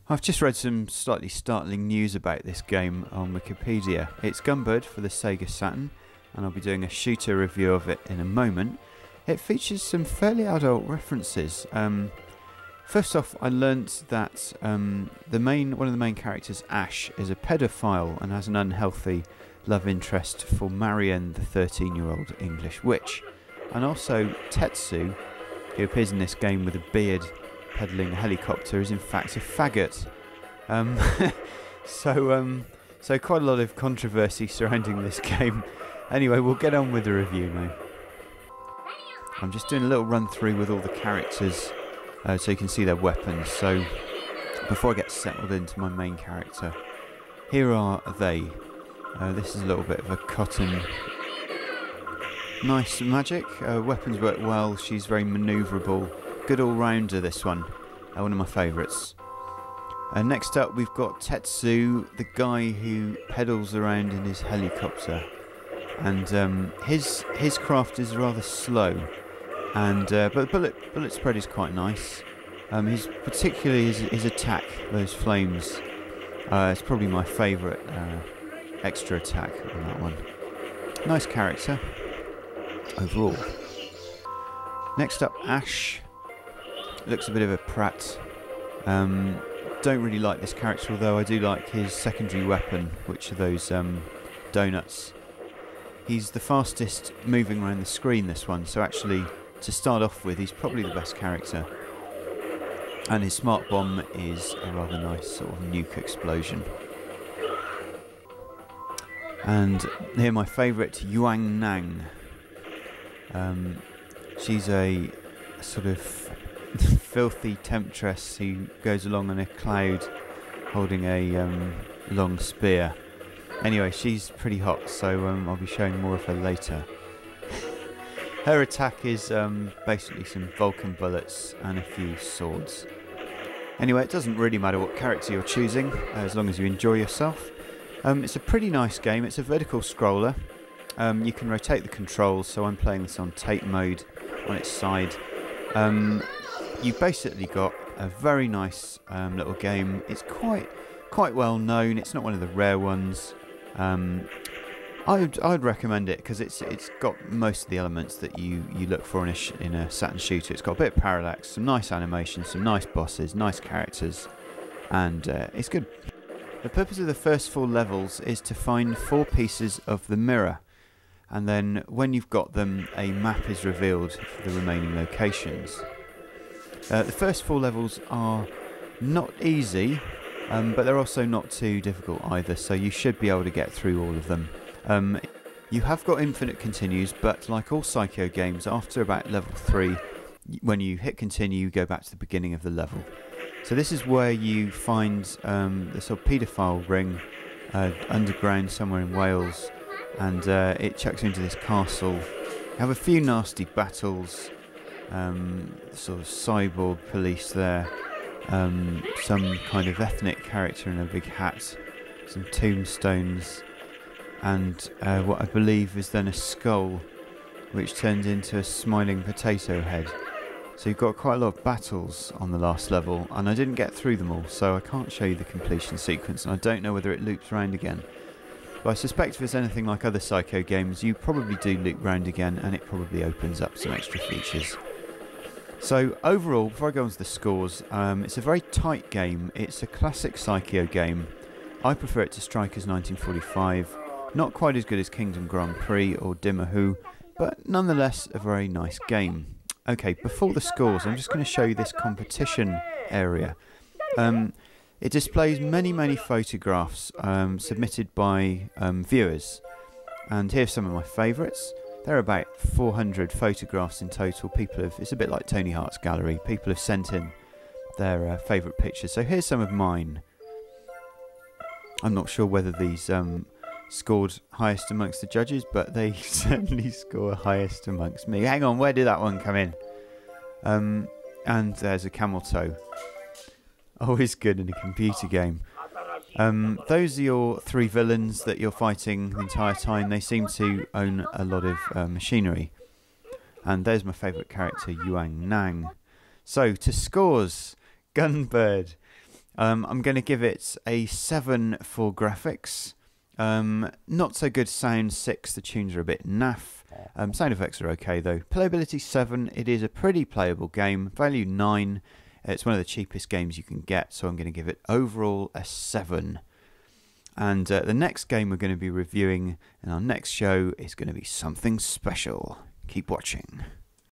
I've just read some slightly startling news about this game on Wikipedia. It's Gunbird for the Sega Saturn, and I'll be doing a shooter review of it in a moment. It features some fairly adult references. First off, I learnt that one of the main characters, Ash, is a pedophile and has an unhealthy love interest for Marion, the 13-year-old English witch. And also, Tetsu, who appears in this game with a beard peddling a helicopter, is in fact a faggot. So quite a lot of controversy surrounding this game. Anyway, we'll get on with the review now. I'm just doing a little run through with all the characters so you can see their weapons. So before I get settled into my main character, here are they. This is a little bit of a cotton. Nice magic. Weapons work well. She's very manoeuvrable. Good all-rounder, this one. One of my favourites. Next up, we've got Tetsu, the guy who pedals around in his helicopter. And his craft is rather slow. And but bullet spread is quite nice. Particularly his attack, those flames. It's probably my favourite extra attack on that one. Nice character overall. Next up, Ash. Looks a bit of a prat. Don't really like this character, although I do like his secondary weapon, which are those donuts. He's the fastest moving around the screen, this one, so actually, to start off with, he's probably the best character. And his smart bomb is a rather nice sort of nuke explosion. And here my favourite, Yuang Nang. She's a sort of filthy temptress who goes along on a cloud holding a long spear. Anyway, she's pretty hot, so I'll be showing more of her later. Her attack is basically some Vulcan bullets and a few swords. Anyway, it doesn't really matter what character you're choosing, as long as you enjoy yourself. It's a pretty nice game. It's a vertical scroller. You can rotate the controls, so I'm playing this on tape mode on its side. You've basically got a very nice little game. It's quite well known. It's not one of the rare ones. I'd recommend it because it's got most of the elements that you look for in a Saturn shooter. It's got a bit of parallax, some nice animations, some nice bosses, nice characters, and it's good. The purpose of the first 4 levels is to find 4 pieces of the mirror, and then when you've got them, a map is revealed for the remaining locations. The first 4 levels are not easy, but they're also not too difficult either, so you should be able to get through all of them. You have got infinite continues, but like all Psikyo games, after about level 3, when you hit continue, you go back to the beginning of the level. So this is where you find the sort of paedophile ring underground somewhere in Wales, and it chucks you into this castle. You have a few nasty battles, sort of cyborg police there, some kind of ethnic character in a big hat, some tombstones, and what I believe is then a skull which turns into a smiling potato head. So you've got quite a lot of battles on the last level, and I didn't get through them all, so I can't show you the completion sequence, and I don't know whether it loops around again. But I suspect if it's anything like other Psikyo games, you probably do loop round again, and it probably opens up some extra features. So overall, before I go on to the scores, it's a very tight game. It's a classic Psikyo game. I prefer it to Strikers 1945. Not quite as good as Kingdom Grand Prix or Dimahoo, but nonetheless a very nice game. Okay, before the scores, I'm just going to show you this competition area. It displays many photographs submitted by viewers, and here's some of my favourites. There are about 400 photographs in total. It's a bit like Tony Hart's gallery. People have sent in their favourite pictures. So here's some of mine. I'm not sure whether these scored highest amongst the judges, but they certainly score highest amongst me. Hang on, where did that one come in? And there's a camel toe. Always good in a computer game. Those are your 3 villains that you're fighting the entire time. They seem to own a lot of machinery. And there's my favourite character, Yuang Nang. So, to scores, Gunbird. I'm going to give it a 7 for graphics. Not so good sound, 6. The tunes are a bit naff. Sound effects are okay though. Playability 7. It is a pretty playable game. Value 9. It's one of the cheapest games you can get, so I'm going to give it overall a 7. And the next game we're going to be reviewing in our next show is going to be something special. Keep watching.